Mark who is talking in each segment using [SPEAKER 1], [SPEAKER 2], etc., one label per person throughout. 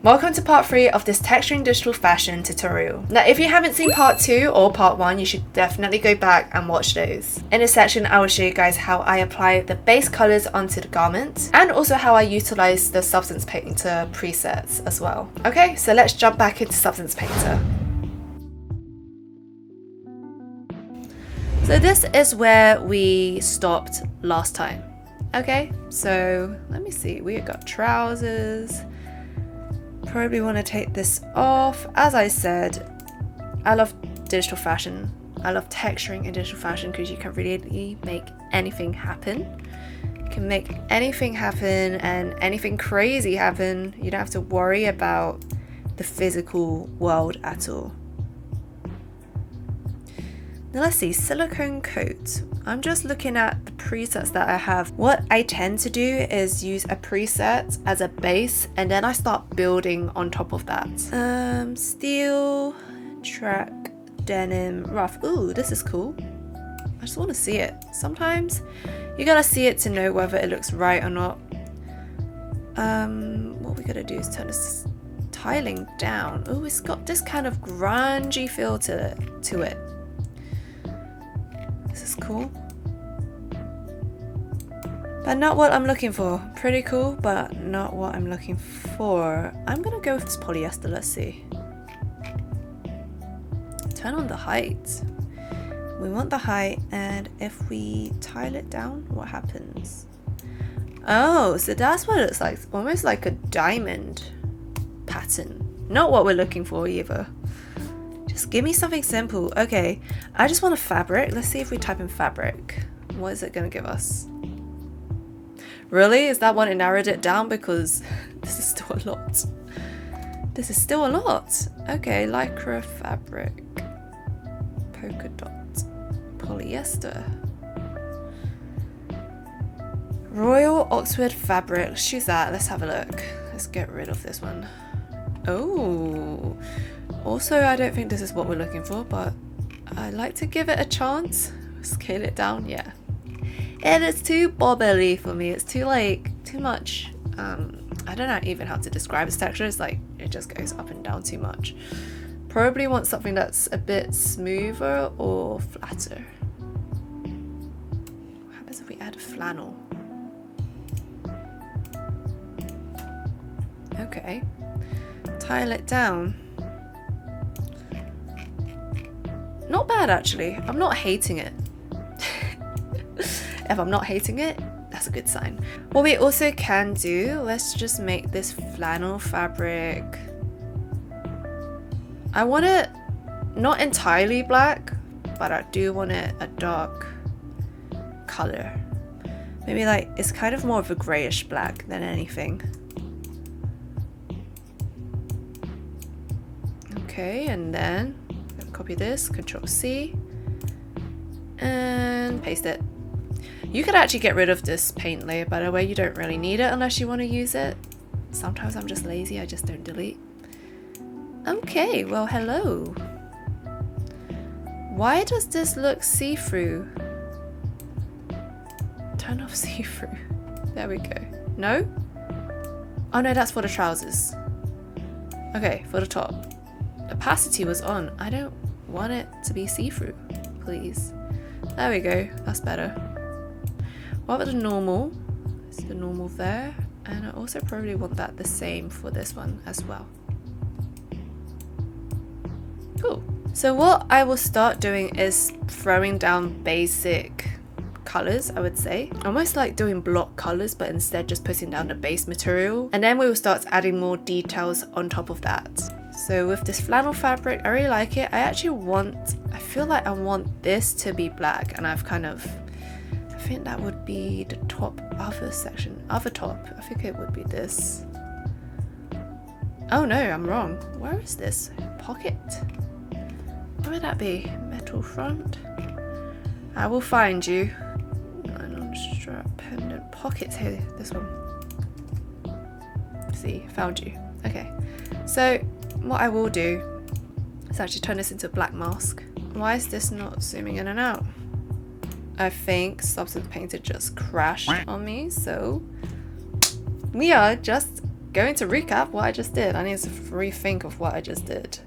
[SPEAKER 1] Welcome to part 3 of this texturing digital fashion tutorial. Now if you haven't seen part 2 or part 1, you should definitely go back and watch those. In this section I will show you guys how I apply the base colors onto the garment and also how I utilize the Substance Painter presets as well. Okay, so let's jump back into Substance Painter. So this is where we stopped last time. Okay, so let me see, we got trousers. Probably want to take this off. As I said, I love digital fashion. I love texturing in digital fashion because you can really make anything happen. You can make anything happen and anything crazy happen. You don't have to worry about the physical world at all. Now let's see, silicone coat. I'm just looking at the presets that I have. What I tend to do is use a preset as a base and then I start building on top of that. Steel, track, denim, rough. Ooh, this is cool. I just want to see it. Sometimes you gotta see it to know whether it looks right or not. What we gotta do is turn this tiling down. Ooh, it's got this kind of grungy feel to it. This is cool. But not what I'm looking for. Pretty cool, but not what I'm looking for. I'm gonna go with this polyester, let's see. Turn on the height. We want the height, and if we tile it down, what happens? Oh, so that's what it looks like. Almost like a diamond pattern. Not what we're looking for either. Just give me something simple. Okay, I just want a fabric. Let's see if we type in fabric. What is it gonna give us? Really? Is that one it narrowed it down? Because this is still a lot. This is still a lot. Okay, lycra fabric. Polka dot. Polyester. Royal Oxford fabric. Let's choose that. Let's have a look. Let's get rid of this one. Oh. Also, I don't think this is what we're looking for, but I like to give it a chance. Scale it down, yeah. And it's too bobbly for me. It's too much. I don't know even how to describe its texture. It's like it just goes up and down too much. Probably want something that's a bit smoother or flatter. What happens if we add flannel? Okay. Tile it down. Not bad actually. I'm not hating it. If I'm not hating it, that's a good sign. What we also can do, let's just make this flannel fabric. I want it not entirely black, but I do want it a dark color. Maybe like it's kind of more of a grayish black than anything. Okay, and then copy this, Control C, and paste it. You could actually get rid of this paint layer, by the way. You don't really need it unless you want to use it. Sometimes I'm just lazy, I just don't delete. Okay, well, hello. Why does this look see-through? Turn off see-through. There we go. No? Oh no, that's for the trousers. Okay, for the top. Opacity was on. I don't want it to be see-through, please. There we go, that's better. What about the normal? Is the normal there? And I also probably want that the same for this one as well. Cool. So what I will start doing is throwing down basic colors, I would say. Almost like doing block colors, but instead just putting down the base material. And then we will start adding more details on top of that. So with this flannel fabric, I really like it. I feel like I want this to be black, and I think that would be the top other section. Other top, I think it would be this. Oh no, I'm wrong. Where is this? Pocket? Where would that be? Metal front? I will find you. Nylon strap, pendant, pockets here, this one. See, found you. Okay, so what I will do is actually turn this into a black mask. Why is this not zooming in and out? I think Substance Painter just crashed on me, so we are just going to recap what I just did. I need to rethink of what I just did.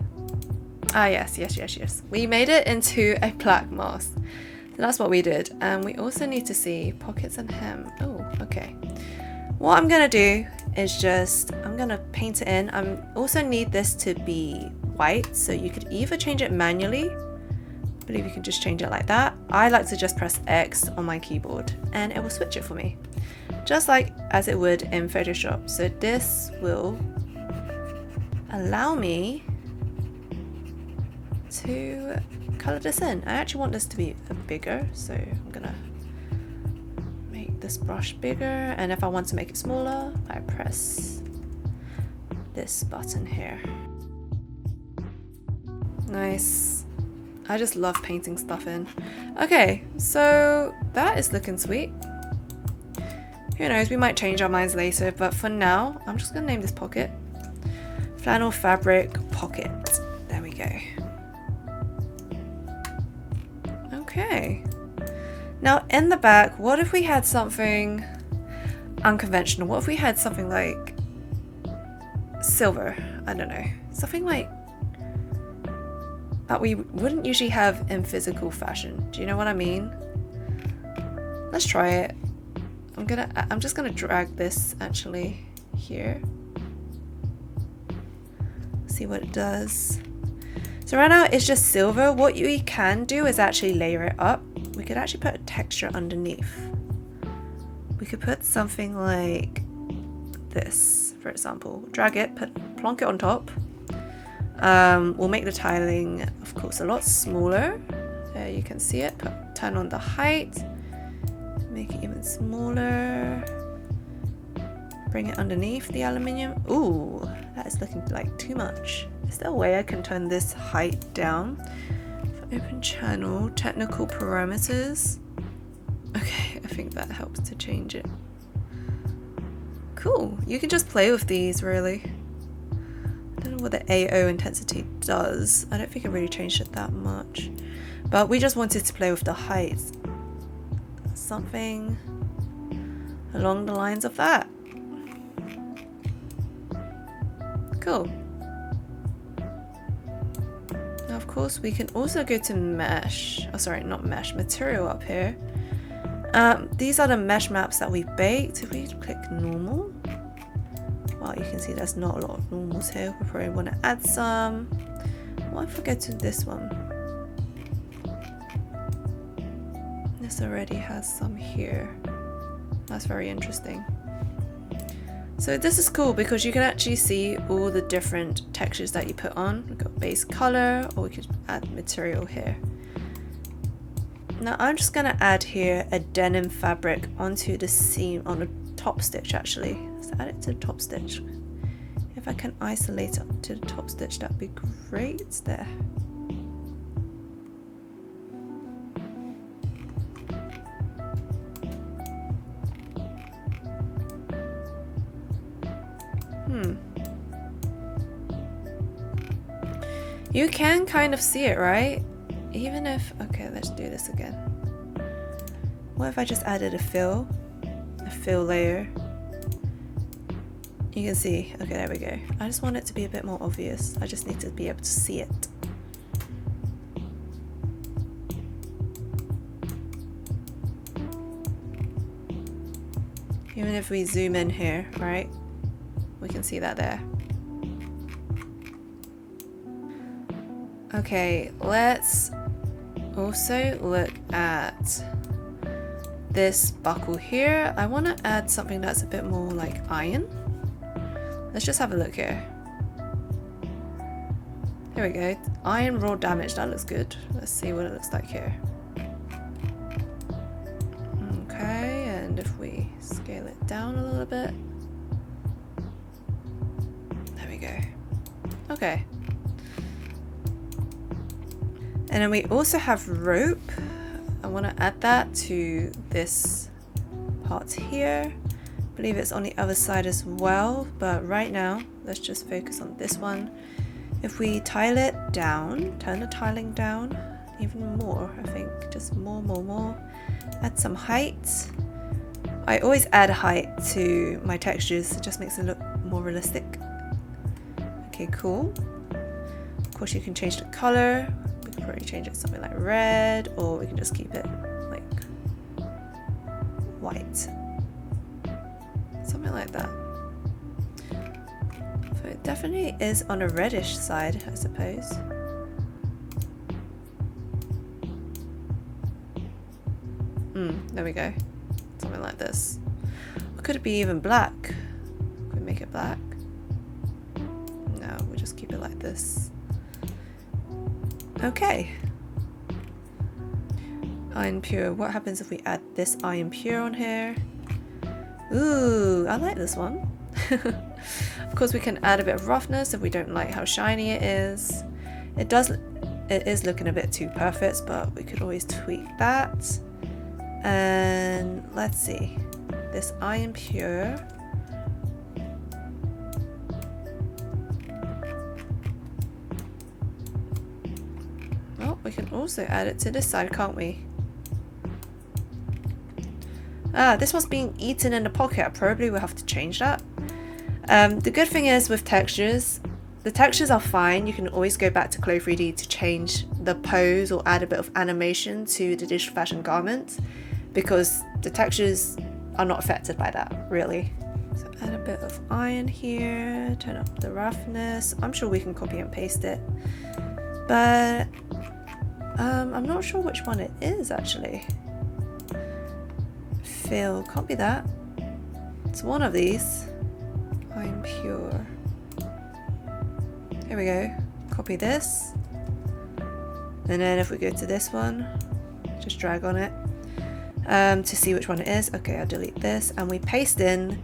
[SPEAKER 1] Ah, yes. We made it into a black mask. So that's what we did. And we also need to see pockets and hem. Oh, okay. What I'm gonna do is I'm gonna paint it in. I also need this to be white, so you could either change it manually. I believe you can just change it like that. I like to just press X on my keyboard and it will switch it for me, just like as it would in Photoshop. So this will allow me to color this in. I actually want this to be bigger, so I'm gonna make this brush bigger, and if I want to make it smaller, I press this button here. Nice. I just love painting stuff in. Okay, so that is looking sweet. Who knows, we might change our minds later, but for now, I'm just gonna name this pocket Flannel Fabric Pocket. There we go. Okay. Now in the back, what if we had something unconventional? What if we had something like silver? I don't know. Something like that we wouldn't usually have in physical fashion. Do you know what I mean? Let's try it. I'm just gonna drag this actually here. See what it does. So right now it's just silver. What we can do is actually layer it up. We could actually put a texture underneath. We could put something like this, for example. Drag it, plonk it on top. We'll make the tiling, of course, a lot smaller. There you can see it. Turn on the height. Make it even smaller. Bring it underneath the aluminium. Ooh, that is looking like too much. Is there a way I can turn this height down? For open channel, technical parameters. Okay, I think that helps to change it. Cool, you can just play with these really. I don't know what the AO intensity does. I don't think it really changed it that much. But we just wanted to play with the heights. Something along the lines of that. Cool. Now of course we can also go to mesh. Oh sorry, not mesh, material up here. These are the mesh maps that we baked. If we click normal, well, you can see there's not a lot of normals here. We probably want to add some. What if we go to this one? This already has some here. That's very interesting. So this is cool because you can actually see all the different textures that you put on. We've got base color, or we could add material here. Now I'm just gonna add here a denim fabric onto the seam, on the top stitch actually. Let's add it to the top stitch. If I can isolate it to the top stitch, that'd be great. There. You can kind of see it, right? Even if, okay, let's do this again. What if I just added a fill layer? You can see, okay, there we go. I just want it to be a bit more obvious. I just need to be able to see it. Even if we zoom in here, right? We can see that there. Okay, let's also look at this buckle here. I want to add something that's a bit more like iron. Let's just have a look here. Here we go. Iron raw damage, that looks good. Let's see what it looks like here. Okay, and if we scale it down a little bit. There we go. Okay. And then we also have rope. I want to add that to this part here. I believe it's on the other side as well, but right now let's just focus on this one. If we tile it down, turn the tiling down even more, I think, just more. Add some height. I always add height to my textures, it just makes it look more realistic. Okay, cool. Of course you can change the color. We can probably change it to something like red, or we can just keep it like white. Something like that. So it definitely is on a reddish side, I suppose. There we go. Something like this. Or could it be even black? Could we make it black? No, we'll just keep it like this. Okay. Iron Pure. What happens if we add this Iron Pure on here? Ooh, I like this one. Of course we can add a bit of roughness if we don't like how shiny it is. It is looking a bit too perfect, but we could always tweak that. And let's see, this Iron Pure. Oh, we can also add it to this side, can't we? Ah, this one's being eaten in the pocket. I probably will have to change that. The good thing is with textures, the textures are fine. You can always go back to Clo 3D to change the pose or add a bit of animation to the digital fashion garment, because the textures are not affected by that, really. So add a bit of iron here, turn up the roughness. I'm sure we can copy and paste it, but I'm not sure which one it is actually. Fill, can't be that. It's one of these. Iron Pure. Here we go. Copy this. And then if we go to this one, just drag on it. To see which one it is. Okay, I'll delete this, and we paste in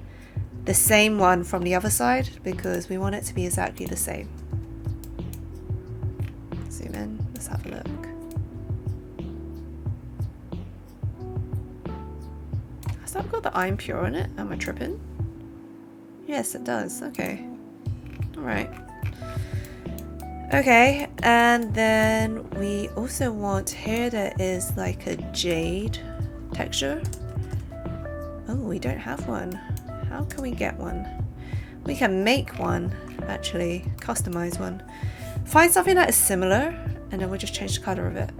[SPEAKER 1] the same one from the other side because we want it to be exactly the same. Zoom in, let's have a look. Has that got the Iron Pure on it? Am I tripping? Yes, it does. Okay. Alright. Okay, and then we also want here there is like a jade texture. Oh, we don't have one. How can we get one? We can make one, actually, customize one. Find something that is similar, and then we'll just change the color of it.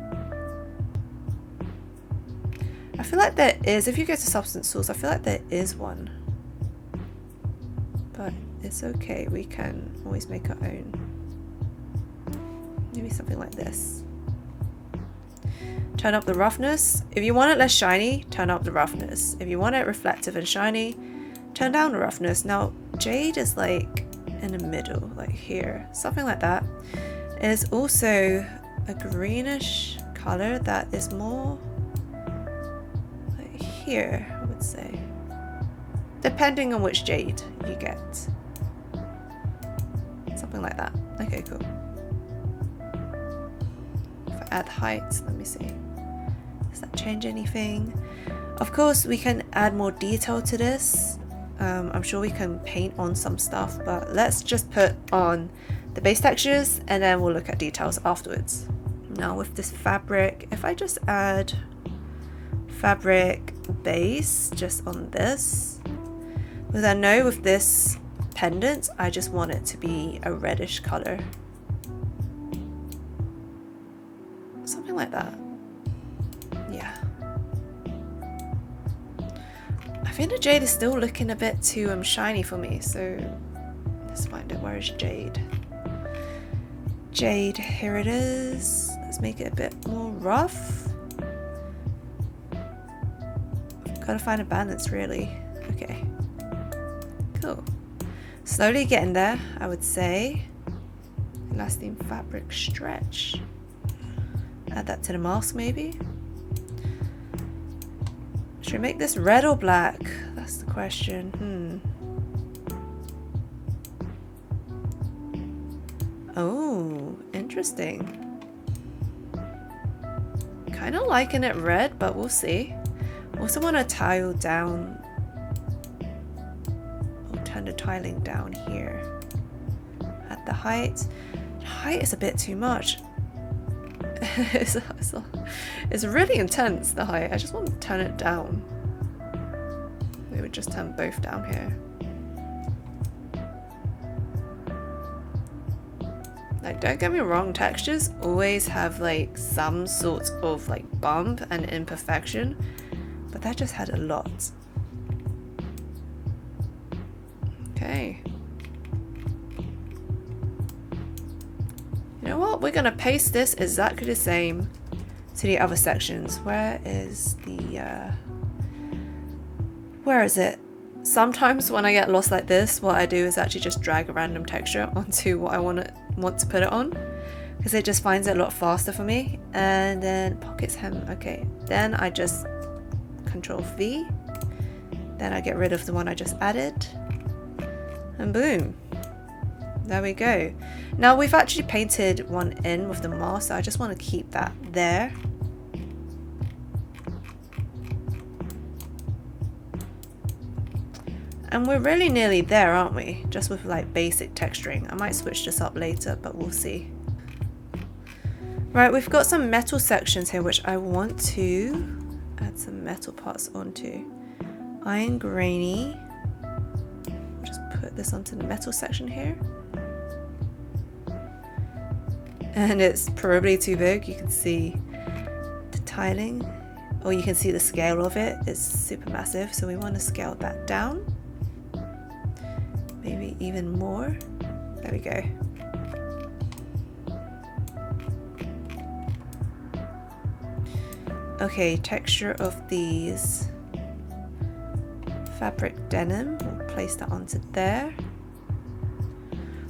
[SPEAKER 1] I feel like there is, if you go to Substance Source, I feel like there is one. But it's okay, we can always make our own. Maybe something like this. Turn up the roughness. If you want it less shiny, turn up the roughness. If you want it reflective and shiny, turn down the roughness. Now, jade is like in the middle, like here, something like that. It's also a greenish color that is more like here, I would say, depending on which jade you get. Something like that. Okay, cool. If I add height, let me see. Does that change anything? Of course, we can add more detail to this. I'm sure we can paint on some stuff, but let's just put on the base textures and then we'll look at details afterwards. Now with this fabric, if I just add fabric base just on this, because I know with this pendant, I just want it to be a reddish color. Something like that. Yeah. I think the jade is still looking a bit too shiny for me, so let's find it. Where is jade? Jade, here it is. Let's make it a bit more rough. Gotta find a balance, really. Okay. Cool. Slowly getting there, I would say. Lasting fabric stretch. Add that to the mask, maybe. Should we make this red or black? That's the question. Oh, interesting. Kind of liking it red, but we'll see. Also want to tile down, or turn the tiling down here. At the height. The height is a bit too much. It's really intense, the height. I just want to turn it down. We would just turn both down here. Like, don't get me wrong, textures always have like some sort of like bump and imperfection, but that just had a lot. Okay. You know what? We're gonna paste this exactly the same to the other sections. Where is the where is it? Sometimes when I get lost like this, what I do is actually just drag a random texture onto what I want to put it on, because it just finds it a lot faster for me. And then pockets hem. Okay, then I just Control V, then I get rid of the one I just added, and boom, there we go. Now we've actually painted one in with the mask, so I just want to keep that there. And we're really nearly there, aren't we? Just with like basic texturing. I might switch this up later, but we'll see. Right, we've got some metal sections here which I want to add some metal parts onto. Iron grainy. I'll just put this onto the metal section here. And it's probably too big. You can see the tiling, or you can see the scale of it. It's super massive, so we want to scale that down. Maybe even more. There we go. Okay, texture of these. Fabric denim, we'll place that onto there.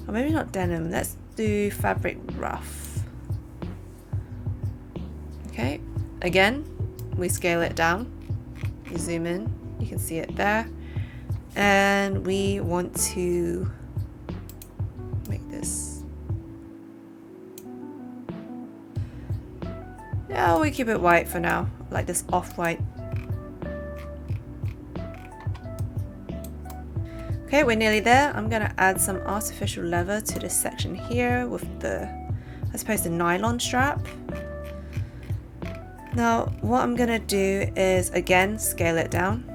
[SPEAKER 1] Or maybe not denim, let's do fabric rough. Okay, again, we scale it down. You zoom in, you can see it there. And we want to make this. Yeah, we keep it white for now, like this off-white. Okay, we're nearly there. I'm gonna add some artificial leather to this section here with the, I suppose, the nylon strap. Now, what I'm gonna do is, again, scale it down.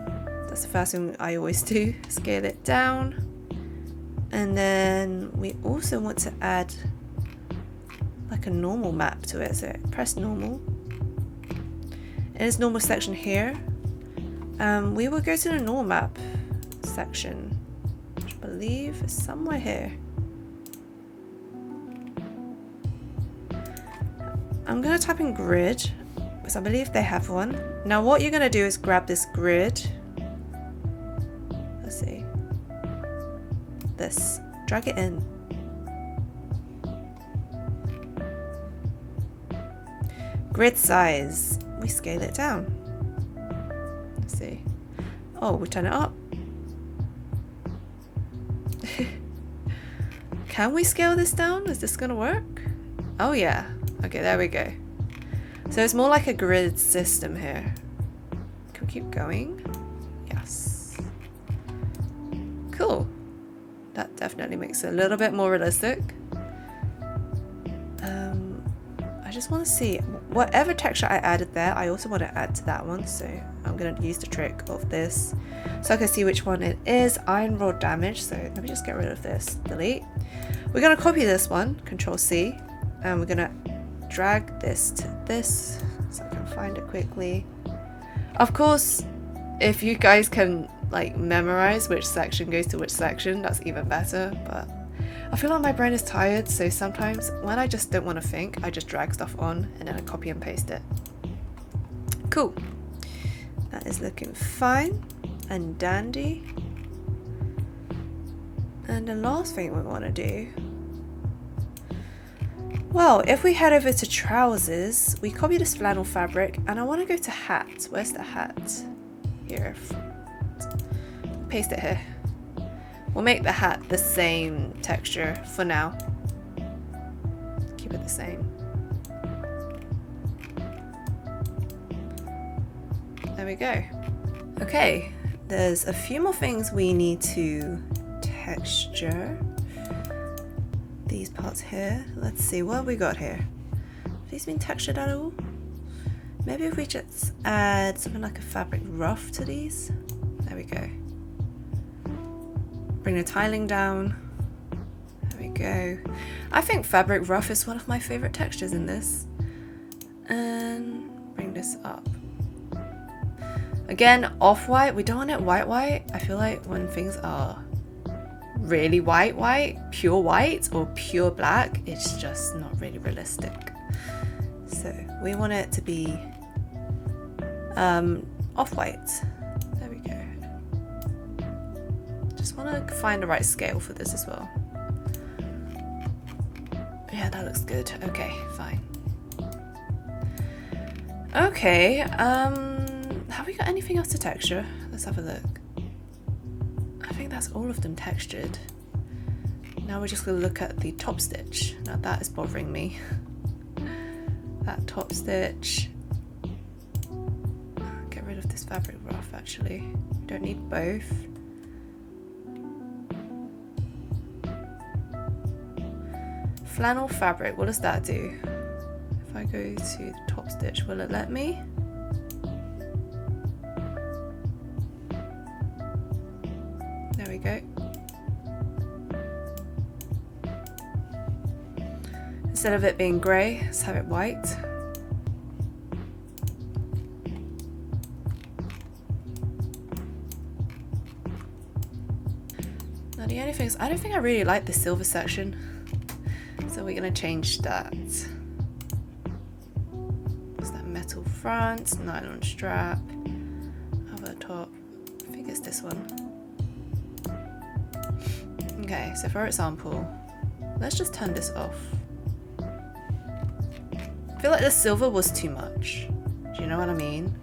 [SPEAKER 1] That's the first thing I always do, scale it down. And then we also want to add like a normal map to it, so press normal. In this normal section here, we will go to the normal map section, which I believe is somewhere here. I'm gonna type in grid, because I believe they have one. Now what you're gonna do is grab this grid. Let's see. This. Drag it in. Grid size. We scale it down. Let's see. Oh, we turn it up. Can we scale this down? Is this gonna work? Oh yeah. Okay, there we go. So it's more like a grid system here. Can we keep going? Yes. Cool. That definitely makes it a little bit more realistic. I just want to see whatever texture I added there, I also want to add to that one, so I'm going to use the trick of this so I can see which one it is. Iron rod damage, so let me just get rid of this, delete. We're going to copy this one, Control C, and we're going to drag this to this so I can find it quickly. Of course, if you guys can like memorize which section goes to which section, that's even better, but I feel like my brain is tired, so sometimes when I just don't want to think, I just drag stuff on and then I copy and paste it. Cool. That is looking fine and dandy. And the last thing we want to do, well, if we head over to trousers, we copy this flannel fabric and I want to go to hat. Where's the hat? Here. Paste it here. We'll make the hat the same texture for now. Keep it the same. There we go. Okay, there's a few more things we need to texture. These parts here. Let's see, what have we got here? Have these been textured at all? Maybe if we just add something like a fabric rough to these. There we go. Bring the tiling down. There we go. I think fabric rough is one of my favorite textures in this. And bring this up. Again, off-white. We don't want it white. I feel like when things are really white, pure white or pure black, it's just not really realistic. So we want it to be off-white. There we go. Just want to find the right scale for this as well. Yeah, that looks good. Okay, fine. Okay, have we got anything else to texture? Let's have a look. I think that's all of them textured. Now we're just going to look at the top stitch. Now that is bothering me. That top stitch. Get rid of this fabric rough actually. Don't need both. Flannel fabric, what does that do? If I go to the top stitch, will it let me? There we go. Instead of it being grey, let's have it white. Now the only thing is, I don't think I really like the silver section, so we're going to change that. What's that? Metal front, nylon strap, over the top. I think it's this one. Okay, so for example, let's just turn this off. I feel like the silver was too much. Do you know what I mean?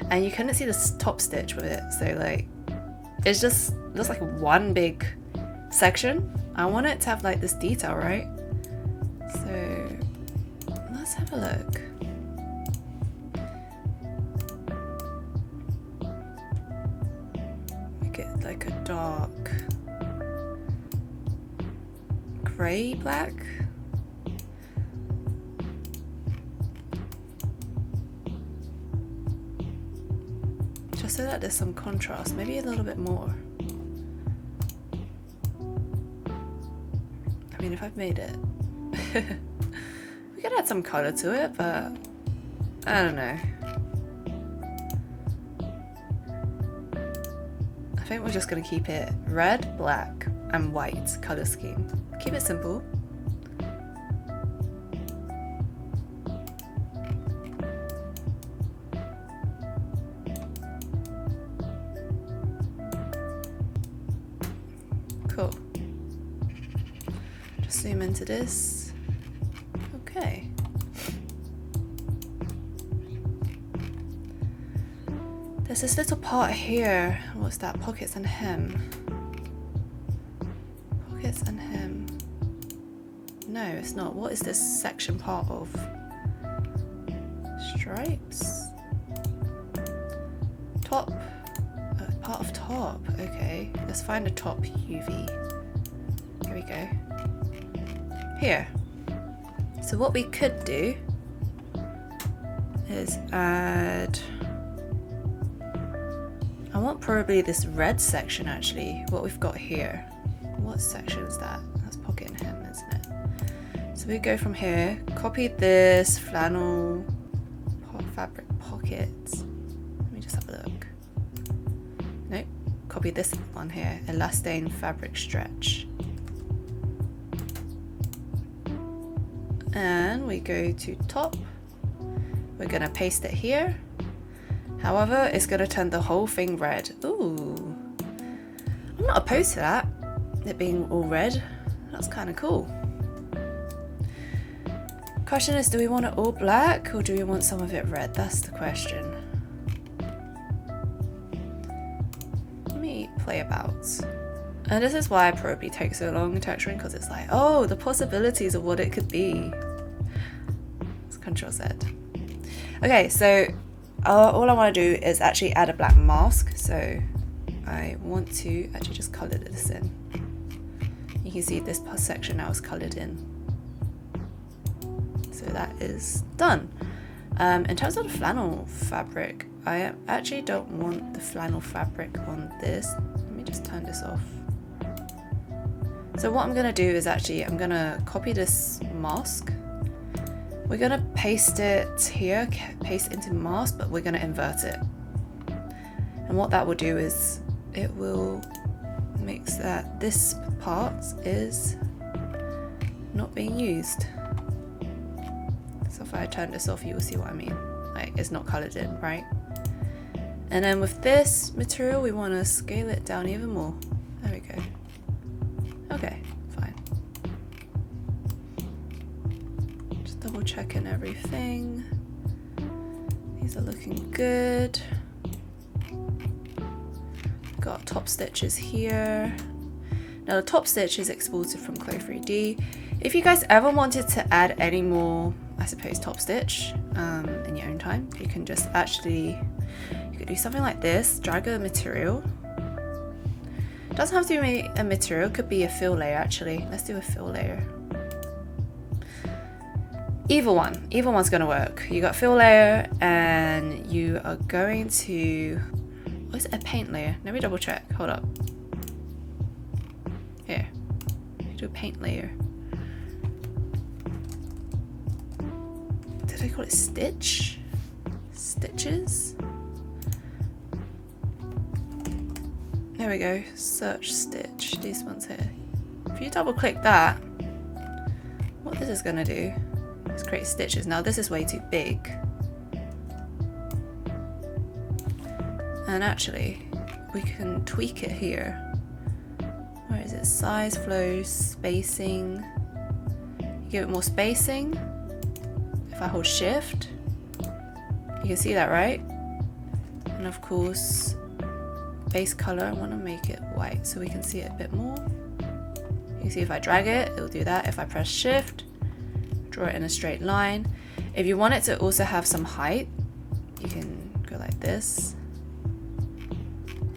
[SPEAKER 1] And you couldn't see the top stitch with it, so like, it's just looks like one big section. I want it to have like this detail, right? So let's have a look. Make it like a dark grey black. Just so that there's some contrast, maybe a little bit more. I mean, if I've made it, we could add some color to it, but I don't know. I think we're just gonna keep it red, black, and white color scheme. Keep it simple. Cool. Just zoom into this. Okay. There's this little part here. What's that? Pockets and hem. Pockets and hem. No, it's not. What is this section part of? Stripes? Top? Part of top. Okay. Let's find a top UV. Here we go. Here. So what we could do is add... I want probably this red section actually, what we've got here. What section is that? That's pocket and hem, isn't it? So we go from here, copy this flannel fabric pocket. Let me just have a look. Nope, copy this one here, elastane fabric stretch. And we go to top. We're gonna paste it here. However, it's gonna turn the whole thing red. Ooh, I'm not opposed to that. It being all red, that's kind of cool. Question is, do we want it all black or do we want some of it red? That's the question. Let me play about. And this is why I probably take so long in texturing, because it's like, oh, the possibilities of what it could be. Let's Control Z. Okay, so all I want to do is actually add a black mask. So I want to actually just color this in. You can see this section now is colored in. So that is done. In terms of the flannel fabric, I actually don't want the flannel fabric on this. Let me just turn this off. So what I'm gonna do is actually, I'm gonna copy this mask. We're gonna paste it here, paste into mask, but we're gonna invert it. And what that will do is, it will make that this part is not being used. So if I turn this off, you will see what I mean. Like, it's not colored in, right? And then with this material, we want to scale it down even more. There we go. Okay, fine. Just double checking everything. These are looking good. Got top stitches here. Now the top stitch is exported from Clo3D. If you guys ever wanted to add any more, I suppose, top stitch in your own time, you can just actually, you could do something like this, drag a material. It doesn't have to be a material, it could be a fill layer actually. Let's do a fill layer. Either one's gonna work. You got fill layer and you are going to, what is it, a paint layer? Let me double check, hold up. Here, do a paint layer. Did I call it stitch? Stitches? There we go, search stitch, these ones here. If you double click that, what this is gonna do is create stitches. Now this is way too big. And actually, we can tweak it here. Where is it? Size, flow, spacing. You give it more spacing. If I hold shift, you can see that, right? And of course, base color, I want to make it white so we can see it a bit more. You can see if I drag it, it'll do that. If I press shift, draw it in a straight line. If you want it to also have some height, you can go like this.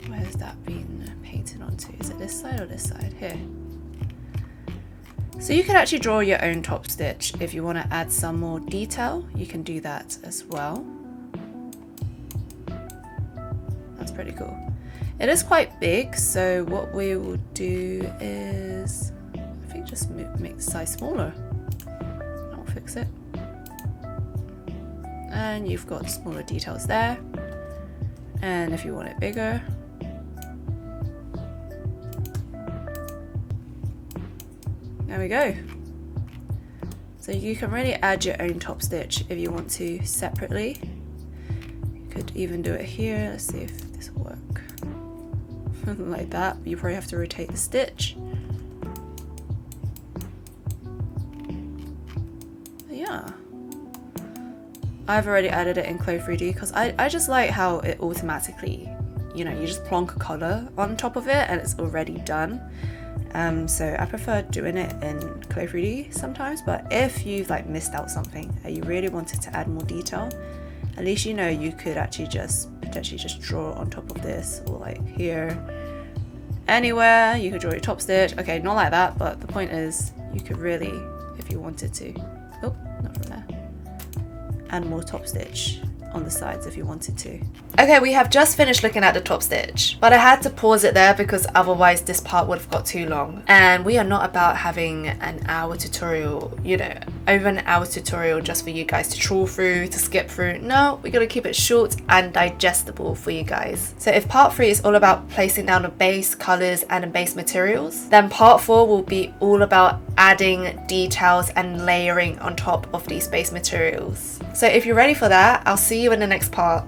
[SPEAKER 1] Where's that been painted onto? Is it this side or this side? Here. So you can actually draw your own top stitch. If you want to add some more detail, you can do that as well. That's pretty cool. It is quite big, so what we will do is, I think just make the size smaller. I'll fix it. And you've got smaller details there. And if you want it bigger, there we go. So you can really add your own top stitch if you want to separately. You could even do it here. Let's see if this will work. Like that. You probably have to rotate the stitch. But yeah. I've already added it in Clo3D because I just like how it automatically, you know, you just plonk a color on top of it and it's already done. So I prefer doing it in Clo3D sometimes, but if you've like missed out something and you really wanted to add more detail, at least you know you could actually just potentially just draw on top of this, or like here, anywhere you could draw your top stitch. Okay, not like that, but the point is you could really, if you wanted to, oh, not from there, add more top stitch on the sides if you wanted to. Okay, we have just finished looking at the top stitch, but I had to pause it there because otherwise this part would have got too long. And we are not about having an hour tutorial, you know, over an hour tutorial just for you guys to trawl through, to skip through. No, we gotta keep it short and digestible for you guys. So if part 3 is all about placing down the base colors and the base materials, then part 4 will be all about adding details and layering on top of these base materials. So if you're ready for that, I'll see you in the next part.